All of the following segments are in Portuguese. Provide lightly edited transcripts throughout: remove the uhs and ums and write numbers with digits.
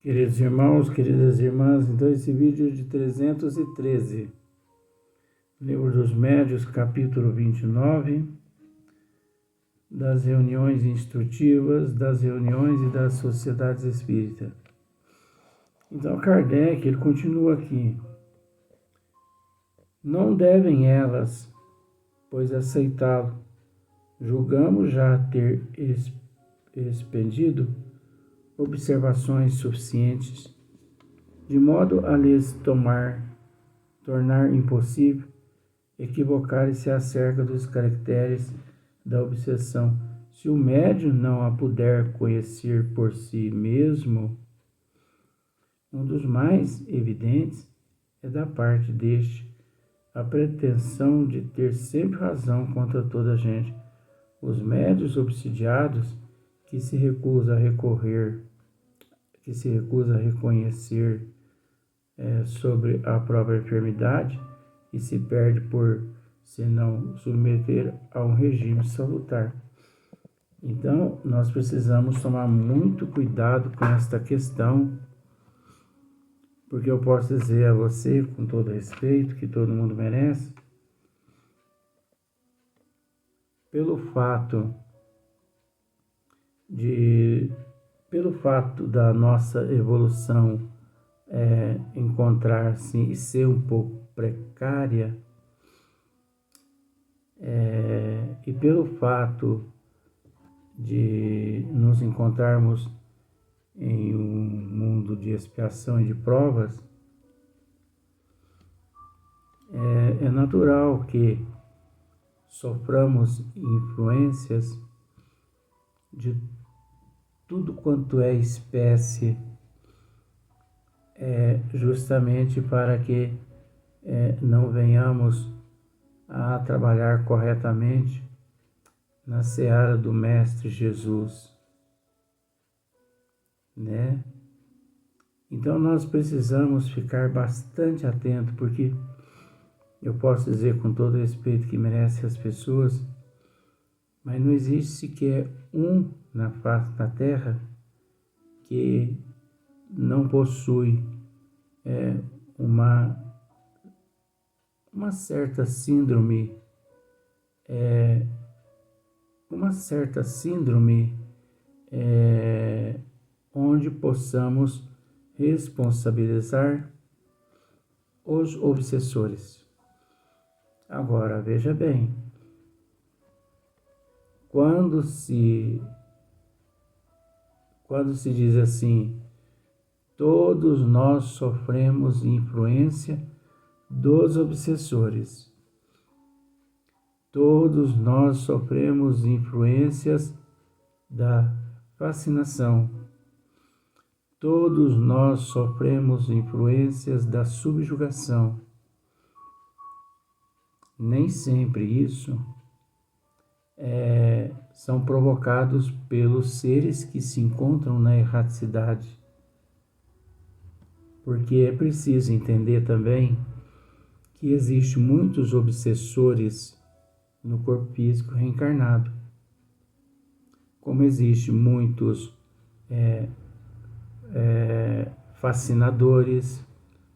Queridos irmãos, queridas irmãs, então esse vídeo é de 313, Livro dos Médiuns, capítulo 29, das reuniões instrutivas, das reuniões e das sociedades espíritas. Então Kardec, ele continua aqui. Não devem elas, pois aceitá-lo, julgamos já ter expendido observações suficientes, de modo a lhes tornar impossível equivocar-se acerca dos caracteres da obsessão. Se o médium não a puder conhecer por si mesmo, um dos mais evidentes é da parte deste a pretensão de ter sempre razão contra toda a gente. Os médiuns obsidiados que se recusa a reconhecer sobre a própria enfermidade e se perde por se não submeter a um regime salutar. Então, nós precisamos tomar muito cuidado com esta questão, porque eu posso dizer a você, com todo respeito, que todo mundo merece, pelo fato da nossa evolução encontrar-se e ser um pouco precária, e pelo fato de nos encontrarmos em um mundo de expiação e de provas, é natural que soframos influências de tudo quanto é espécie, justamente para que não venhamos a trabalhar corretamente na seara do Mestre Jesus, né? Então nós precisamos ficar bastante atentos, porque eu posso dizer com todo respeito que merece as pessoas, mas não existe sequer um na face da Terra que não possui uma certa síndrome, onde possamos responsabilizar os obsessores. Agora, veja bem, quando se diz assim, todos nós sofremos influência dos obsessores. Todos nós sofremos influências da fascinação. Todos nós sofremos influências da subjugação. Nem sempre isso são provocados pelos seres que se encontram na erraticidade. Porque é preciso entender também que existem muitos obsessores no corpo físico reencarnado, como existem muitos fascinadores,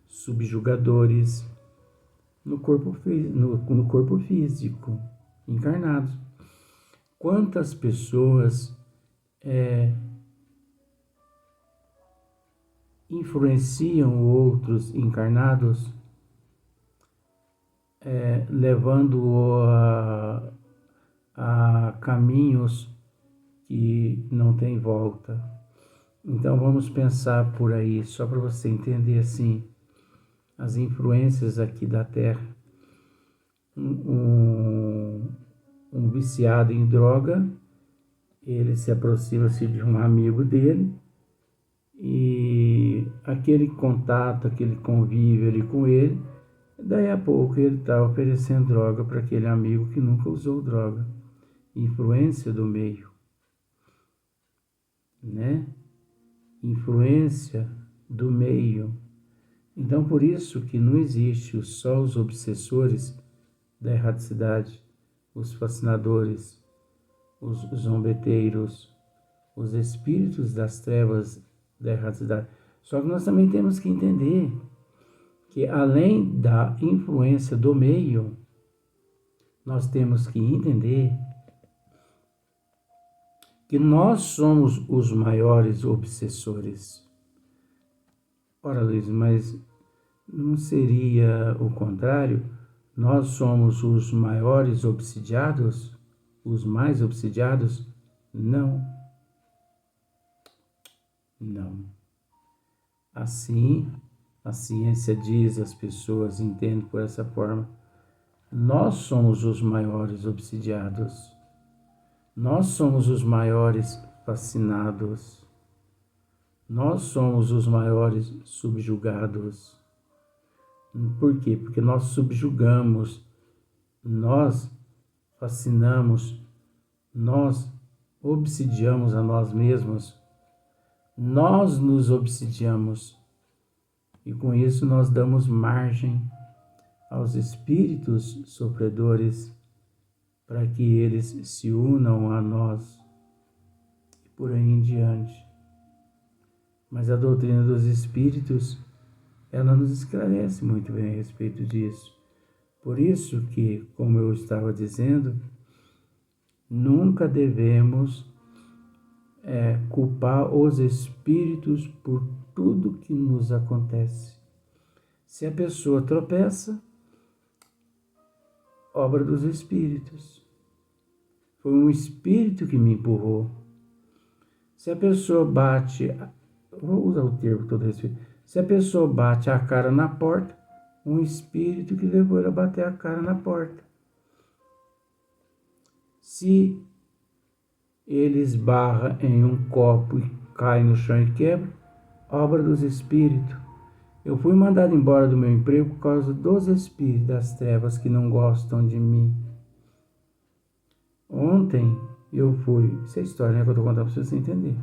subjugadores no corpo físico encarnados. Quantas pessoas influenciam outros encarnados, levando-o a caminhos que não têm volta. Então vamos pensar por aí, só para você entender assim, as influências aqui da Terra. Um viciado em droga, ele se aproxima-se de um amigo dele, e aquele contato, aquele convívio ali com ele, daí a pouco ele está oferecendo droga para aquele amigo que nunca usou droga. Influência do meio, né? Influência do meio. Então, por isso que não existe só os obsessores da erraticidade, os fascinadores, os zombeteiros, os espíritos das trevas da erraticidade. Só que nós também temos que entender que, além da influência do meio, nós temos que entender que nós somos os maiores obsessores. Ora, Luiz, mas não seria o contrário? Nós somos os maiores obsidiados? Os mais obsidiados? Não. Não. Assim, a ciência diz, as pessoas entendem por essa forma. Nós somos os maiores obsidiados. Nós somos os maiores fascinados. Nós somos os maiores subjugados. Por quê? Porque nós subjugamos, nós fascinamos, nós obsidiamos a nós mesmos, nós nos obsidiamos. E com isso nós damos margem aos espíritos sofredores para que eles se unam a nós e por aí em diante. Mas a doutrina dos espíritos, ela nos esclarece muito bem a respeito disso. Por isso que, como eu estava dizendo, nunca devemos culpar os espíritos por tudo que nos acontece. Se a pessoa tropeça, obra dos espíritos. Foi um espírito que me empurrou. Se a pessoa bate, vou usar o termo com todo respeito, se a pessoa bate a cara na porta, um espírito que levou ela a bater a cara na porta. Se ele esbarra em um copo e cai no chão e quebra, obra dos espíritos. Eu fui mandado embora do meu emprego por causa dos espíritos das trevas que não gostam de mim. Ontem eu fui, essa é a história, né, que eu estou contando para você entender.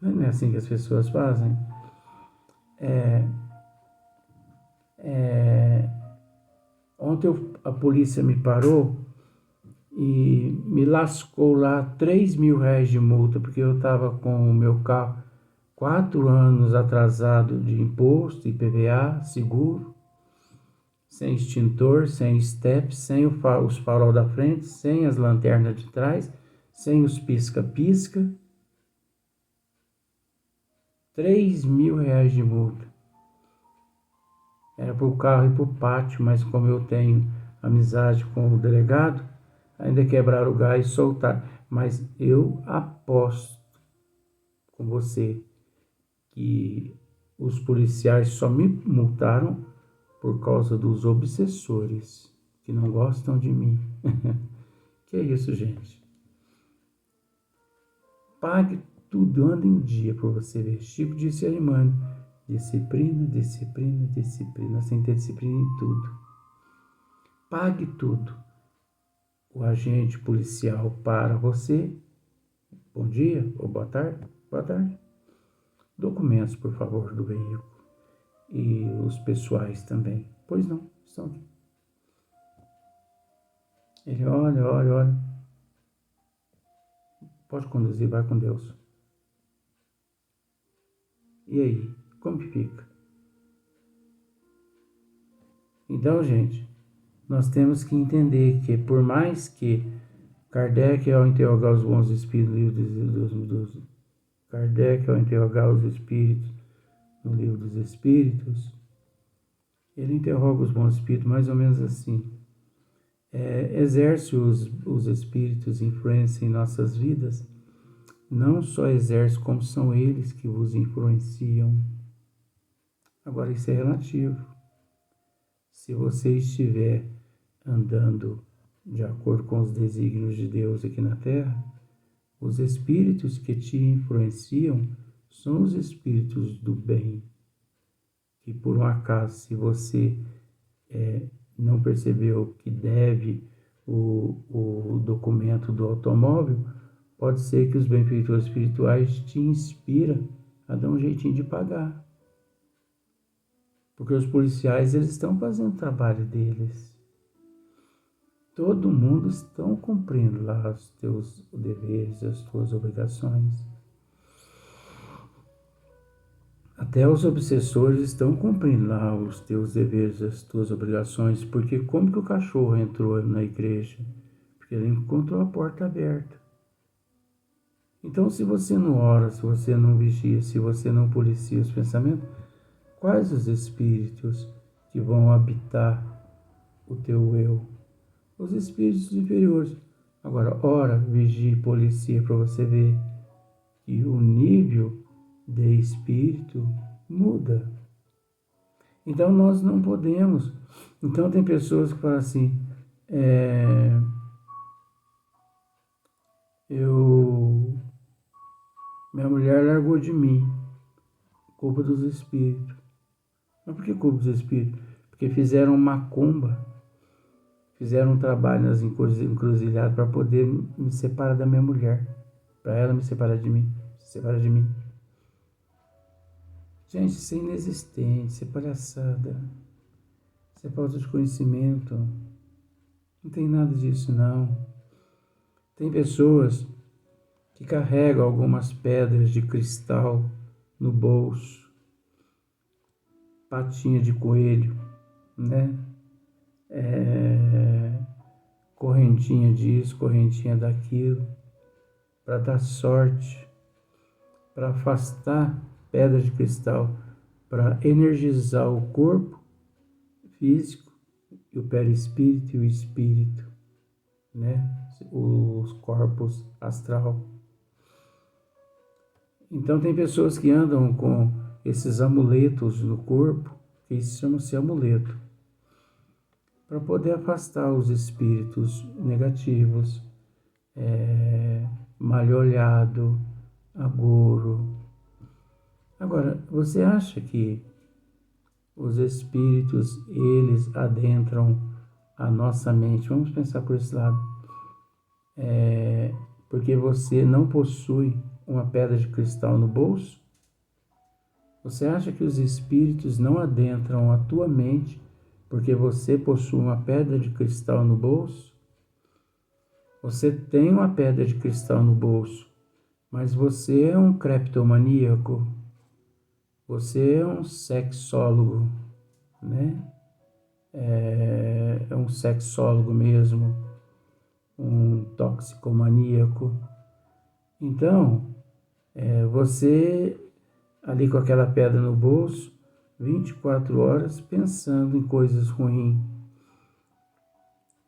Não é assim que as pessoas fazem. Ontem a polícia me parou e me lascou lá R$ 3.000 de multa, porque eu estava com o meu carro 4 anos atrasado de imposto, IPVA, seguro, sem extintor, sem step, sem os farol da frente, sem as lanternas de trás, sem os pisca-pisca. R$ 3.000 de multa. Era para o carro e para o pátio, mas como eu tenho amizade com o delegado, ainda quebraram o gás e soltaram. Mas eu aposto com você que os policiais só me multaram por causa dos obsessores que não gostam de mim. Que é isso, gente? Pague tudo, anda em dia para você ver. Chico disse a Emmanuel, disciplina, disciplina, disciplina, sem ter disciplina em tudo. Pague tudo. O agente policial para você. Bom dia ou boa tarde. Boa tarde. Documentos, por favor, do veículo. E os pessoais também. Pois não, estão aqui. Ele olha. Pode conduzir, vai com Deus. E aí, como que fica? Então, gente, nós temos que entender que, por mais que Kardec, ao interrogar os bons espíritos, Kardec, ao interrogar os espíritos no livro dos Espíritos, ele interroga os bons espíritos mais ou menos assim: exerce os espíritos influência em nossas vidas? Não só exerce, como são eles que vos influenciam. Agora, isso é relativo. Se você estiver andando de acordo com os desígnios de Deus aqui na Terra, os espíritos que te influenciam são os espíritos do bem. Que por um acaso, se você não percebeu que deve o documento do automóvel, pode ser que os benfeitores espirituais te inspiram a dar um jeitinho de pagar. Porque os policiais, eles estão fazendo o trabalho deles. Todo mundo estão cumprindo lá os teus deveres, as tuas obrigações. Até os obsessores estão cumprindo lá os teus deveres, as tuas obrigações, porque como que o cachorro entrou na igreja? Porque ele encontrou a porta aberta. Então, se você não ora, se você não vigia, se você não policia os pensamentos, quais os espíritos que vão habitar o teu eu? Os espíritos inferiores. Agora, ora, vigie e policia para você ver que o nível de espírito muda. Então, nós não podemos. Então, tem pessoas que falam assim, minha mulher largou de mim, culpa dos espíritos. Mas por que culpa dos espíritos? Porque fizeram macumba, fizeram um trabalho nas encruzilhadas para poder me separar da minha mulher, para ela me separar de mim, se separar de mim. Gente, isso é inexistente, isso é palhaçada, isso é falta de conhecimento, não tem nada disso não. Tem pessoas que carregam algumas pedras de cristal no bolso, patinha de coelho, né? Correntinha disso, correntinha daquilo, para dar sorte, para afastar pedras de cristal, para energizar o corpo físico, e o perispírito e o espírito, né? Os corpos astral. Então tem pessoas que andam com esses amuletos no corpo, que isso chama-se amuleto, para poder afastar os espíritos negativos, mal-olhado, agouro. Agora, você acha que os espíritos, eles adentram a nossa mente? Vamos pensar por esse lado. Porque você não possui uma pedra de cristal no bolso? Você acha que os espíritos não adentram a tua mente porque você possui uma pedra de cristal no bolso? Você tem uma pedra de cristal no bolso, mas você é um cleptomaníaco, você é um sexólogo, né? É um sexólogo mesmo, um toxicomaníaco. Então, você ali com aquela pedra no bolso, 24 horas pensando em coisas ruins.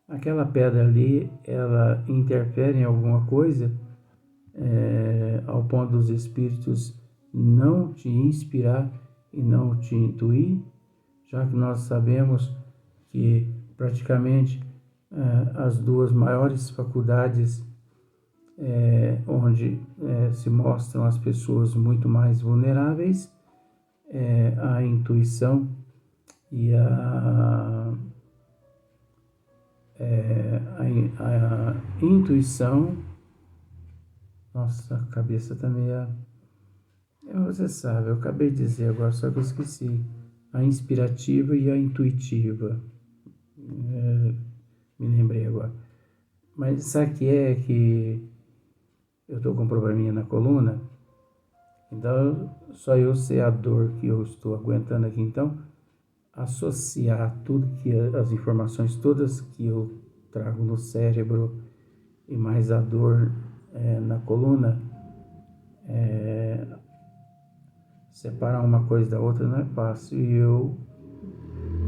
Aquela pedra ali, ela interfere em alguma coisa, ao ponto dos espíritos não te inspirar e não te intuir, já que nós sabemos que praticamente as duas maiores faculdades onde se mostram as pessoas muito mais vulneráveis, a intuição e a intuição. Nossa, a cabeça tá meio... Você sabe, eu acabei de dizer agora, só que eu esqueci. A inspirativa e a intuitiva. Me lembrei agora. Mas sabe o que é que eu tô com um probleminha na coluna? Então, só eu sei a dor que eu estou aguentando aqui. Então, associar tudo que as informações todas que eu trago no cérebro e mais a dor na coluna, separar uma coisa da outra não é fácil e eu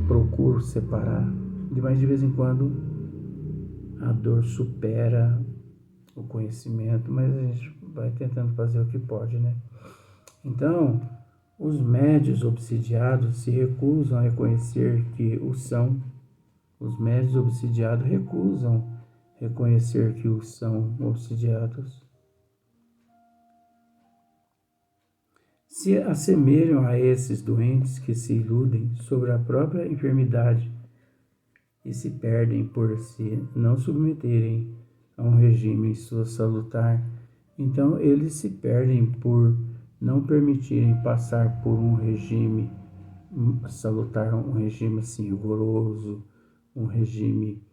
procuro separar. Mas de vez em quando a dor supera o conhecimento, mas a gente vai tentando fazer o que pode, né? Então, os médios obsidiados se recusam a reconhecer que o são. Os médios obsidiados recusam reconhecer que os são obsidiados. Se assemelham a esses doentes que se iludem sobre a própria enfermidade e se perdem por se não submeterem a um regime salutar, então eles se perdem por não permitirem passar por um regime salutar, um regime assim rigoroso, um regime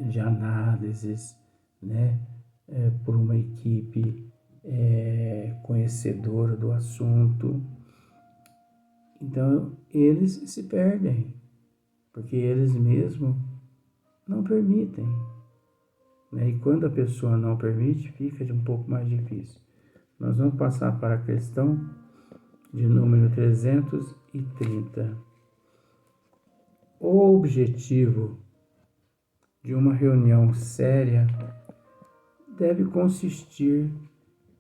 de análises, né, por uma equipe conhecedora do assunto. Então, eles se perdem, porque eles mesmos não permitem, né? E quando a pessoa não permite, fica um pouco mais difícil. Nós vamos passar para a questão de número 330. O objetivo de uma reunião séria deve consistir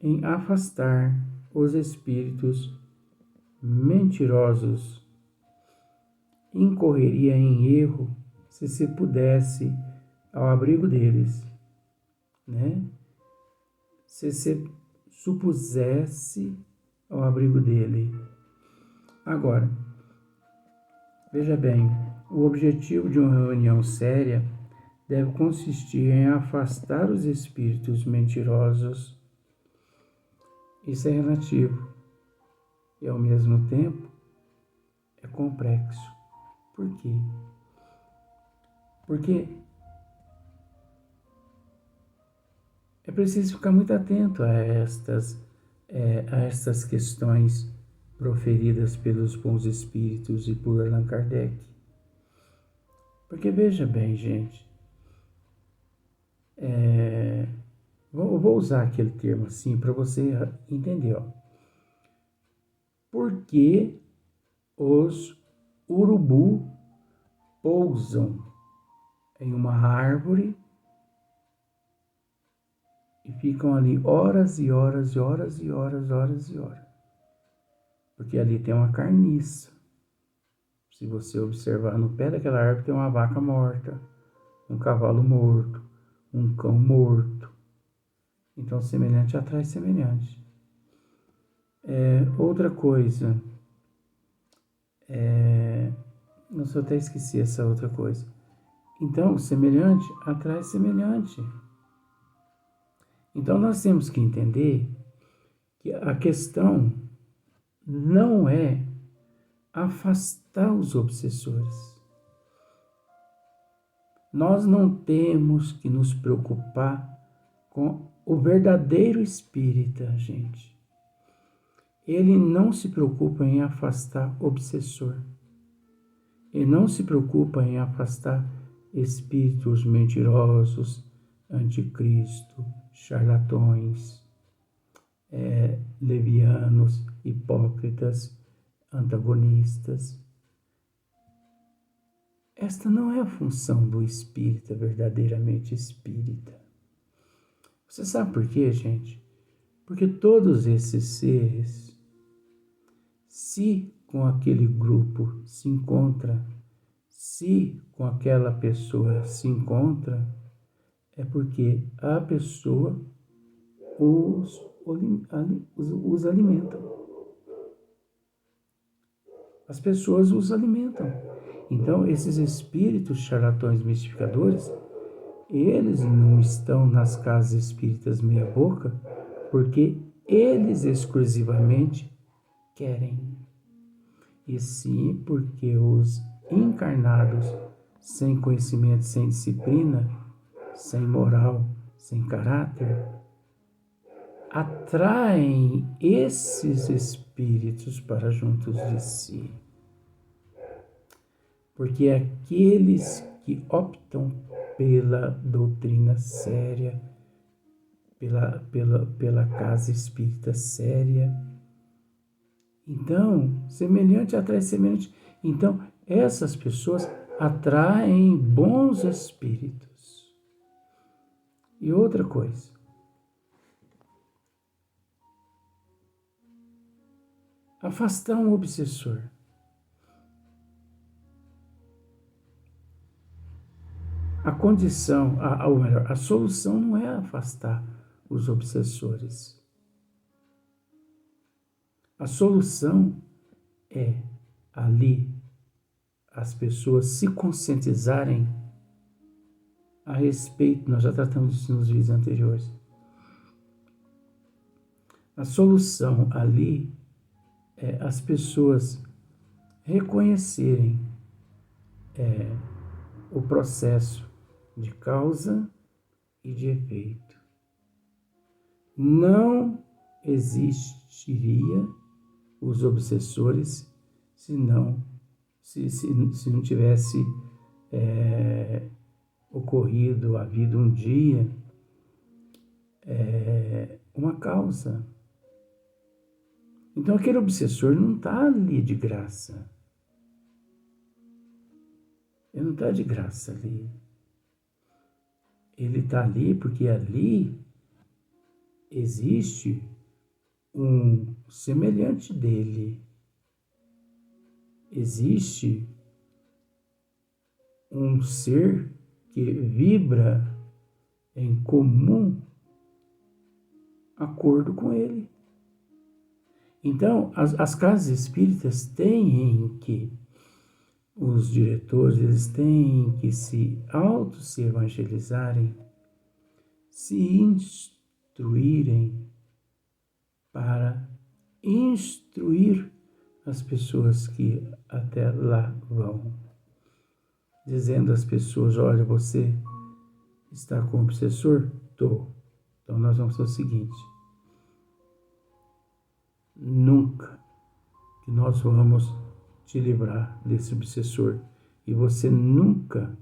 em afastar os espíritos mentirosos. Incorreria em erro se pudesse ao abrigo deles, né? Se supusesse ao abrigo dele. Agora, veja bem, o objetivo de uma reunião séria deve consistir em afastar os espíritos mentirosos. Isso é relativo e, ao mesmo tempo, é complexo. Por quê? Porque é preciso ficar muito atento a estas questões proferidas pelos bons espíritos e por Allan Kardec. Porque veja bem, gente, vou usar aquele termo assim para você entender. Ó. Por que os urubu pousam em uma árvore e ficam ali horas e horas e horas e horas, horas e horas? Porque ali tem uma carniça. Se você observar no pé daquela árvore tem uma vaca morta, um cavalo morto, um cão morto. Então semelhante atrai semelhante. Outra coisa, nossa, eu até esqueci essa outra coisa. Então, semelhante atrai semelhante. Então, nós temos que entender que a questão não é afastar os obsessores. Nós não temos que nos preocupar com o verdadeiro espírita, gente. Ele não se preocupa em afastar obsessor. Ele não se preocupa em afastar espíritos mentirosos, anticristo, charlatões, levianos, hipócritas, antagonistas. Esta não é a função do espírita, verdadeiramente espírita. Você sabe por quê, gente? Porque todos esses seres, se com aquele grupo se encontra, se com aquela pessoa se encontra, é porque a pessoa os alimenta. As pessoas os alimentam. Então, esses espíritos charlatões mistificadores, eles não estão nas casas espíritas meia boca, porque eles exclusivamente querem. E sim porque os encarnados, sem conhecimento, sem disciplina, sem moral, sem caráter, atraem esses espíritos para juntos de si. Porque aqueles que optam pela doutrina séria, pela casa espírita séria, então, semelhante atrai semelhante. Então, essas pessoas atraem bons espíritos. E outra coisa, afastar um obsessor. A condição, ou melhor, a solução não é afastar os obsessores. A solução é ali as pessoas se conscientizarem a respeito, nós já tratamos disso nos vídeos anteriores. A solução ali é as pessoas reconhecerem o processo de causa e de efeito. Não existiria os obsessores se não tivesse ocorrido, havido um dia uma causa. Então aquele obsessor não está ali de graça. Ele não está de graça ali. Ele está ali porque ali existe um semelhante dele. Existe um ser que vibra em comum acordo com ele. Então, as casas espíritas têm que, os diretores, eles têm que se evangelizarem, se instruírem para instruir as pessoas que até lá vão. Dizendo às pessoas, olha, você está com o obsessor? Estou. Então nós vamos fazer o seguinte, nunca que nós vamos te livrar desse obsessor. E você nunca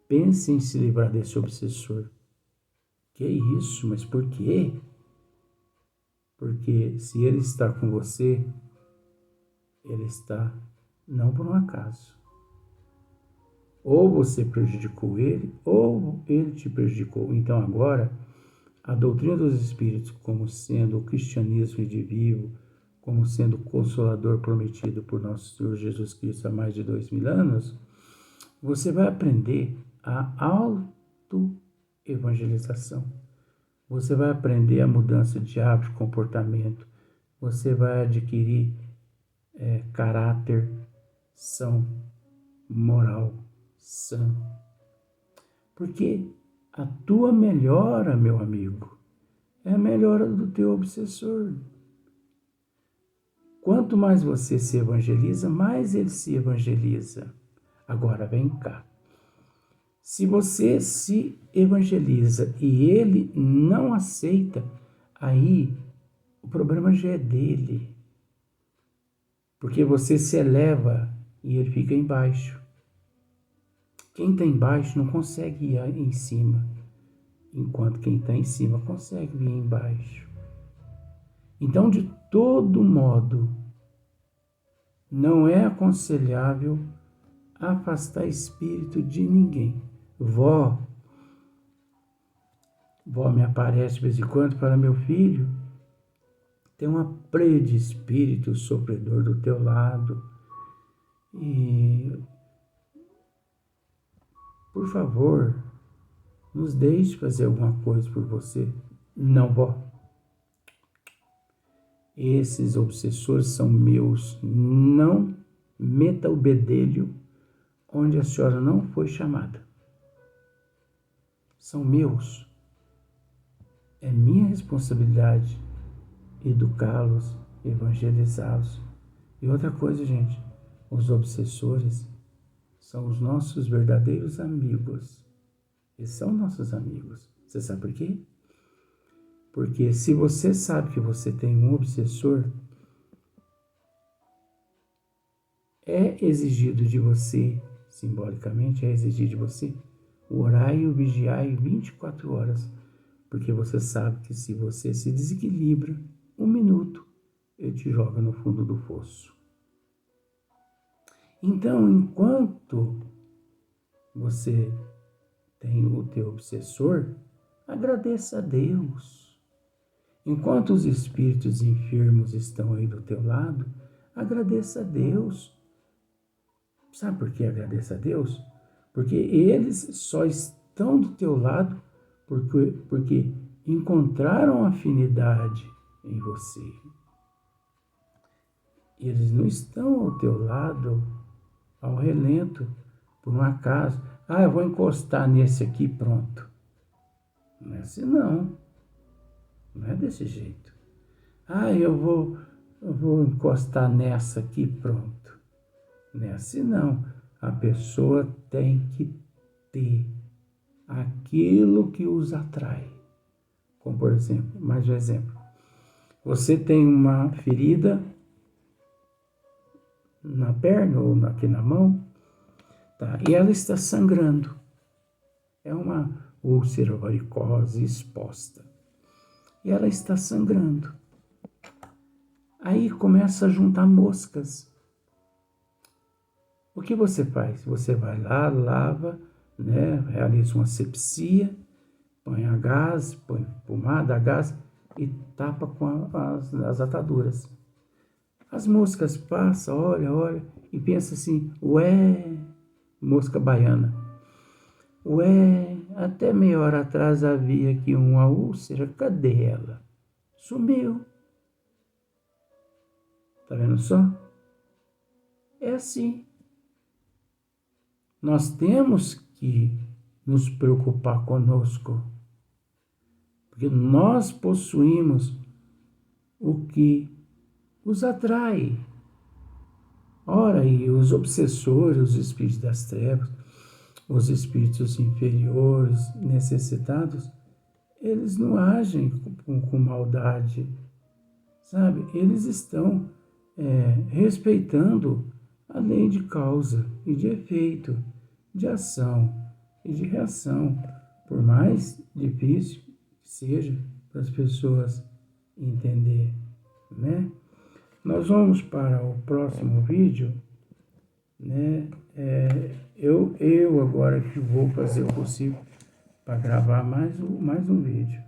pense em se livrar desse obsessor. Que isso? Mas por quê? Porque se ele está com você, ele está não por um acaso. Ou você prejudicou ele, ou ele te prejudicou. Então agora, a doutrina dos Espíritos, como sendo o cristianismo redivivo, como sendo o consolador prometido por nosso Senhor Jesus Cristo há mais de 2000 anos, você vai aprender a auto-evangelização. Você vai aprender a mudança de hábito, de comportamento. Você vai adquirir caráter são, moral sã. Porque a tua melhora, meu amigo, é a melhora do teu obsessor. Quanto mais você se evangeliza, mais ele se evangeliza. Agora vem cá. Se você se evangeliza e ele não aceita, aí o problema já é dele. Porque você se eleva e ele fica embaixo. Quem está embaixo não consegue ir em cima, enquanto quem está em cima consegue vir embaixo. Então, de todo modo, não é aconselhável afastar espírito de ninguém. Vó me aparece de vez em quando para meu filho, tem uma pleia de espírito sofredor do teu lado. E, por favor, nos deixe fazer alguma coisa por você. Não, vó. Esses obsessores são meus. Não meta o bedelho onde a senhora não foi chamada. São meus. É minha responsabilidade educá-los, evangelizá-los. E outra coisa, gente, os obsessores são os nossos verdadeiros amigos. Eles são nossos amigos. Você sabe por quê? Porque se você sabe que você tem um obsessor, é exigido de você, simbolicamente, é exigido de você, orai e vigiai 24 horas, porque você sabe que se você se desequilibra, 1 minuto, ele te joga no fundo do fosso. Então, enquanto você tem o teu obsessor, agradeça a Deus. Enquanto os espíritos enfermos estão aí do teu lado, agradeça a Deus. Sabe por que agradeça a Deus? Porque eles só estão do teu lado porque encontraram afinidade em você. Eles não estão ao teu lado ao relento, por um acaso. Eu vou encostar nesse aqui, pronto. Não é assim, não. Não é desse jeito. Eu vou encostar nessa aqui, pronto. Não é assim, não. A pessoa tem que ter aquilo que os atrai. Como, por exemplo, mais um exemplo. Você tem uma ferida na perna ou aqui na mão, tá? E ela está sangrando. É uma úlcera varicose exposta. E ela está sangrando. Aí começa a juntar moscas. O que você faz? Você vai lá, lava, né? Realiza uma asepsia, põe a gás, põe pomada a gás e tapa com as ataduras. As moscas passam, olha e pensa assim, ué, mosca baiana. Ué, até meia hora atrás havia aqui uma úlcera, cadê ela? Sumiu. Tá vendo só? É assim. Nós temos que nos preocupar conosco, porque nós possuímos o que os atrai. Ora, e os obsessores, os espíritos das trevas, os espíritos inferiores, necessitados, eles não agem com maldade, sabe? Eles estão respeitando a lei de causa e de efeito, de ação e de reação, por mais difícil que seja para as pessoas entender, né? Nós vamos para o próximo vídeo, né? Eu agora que vou fazer o possível para gravar mais um vídeo.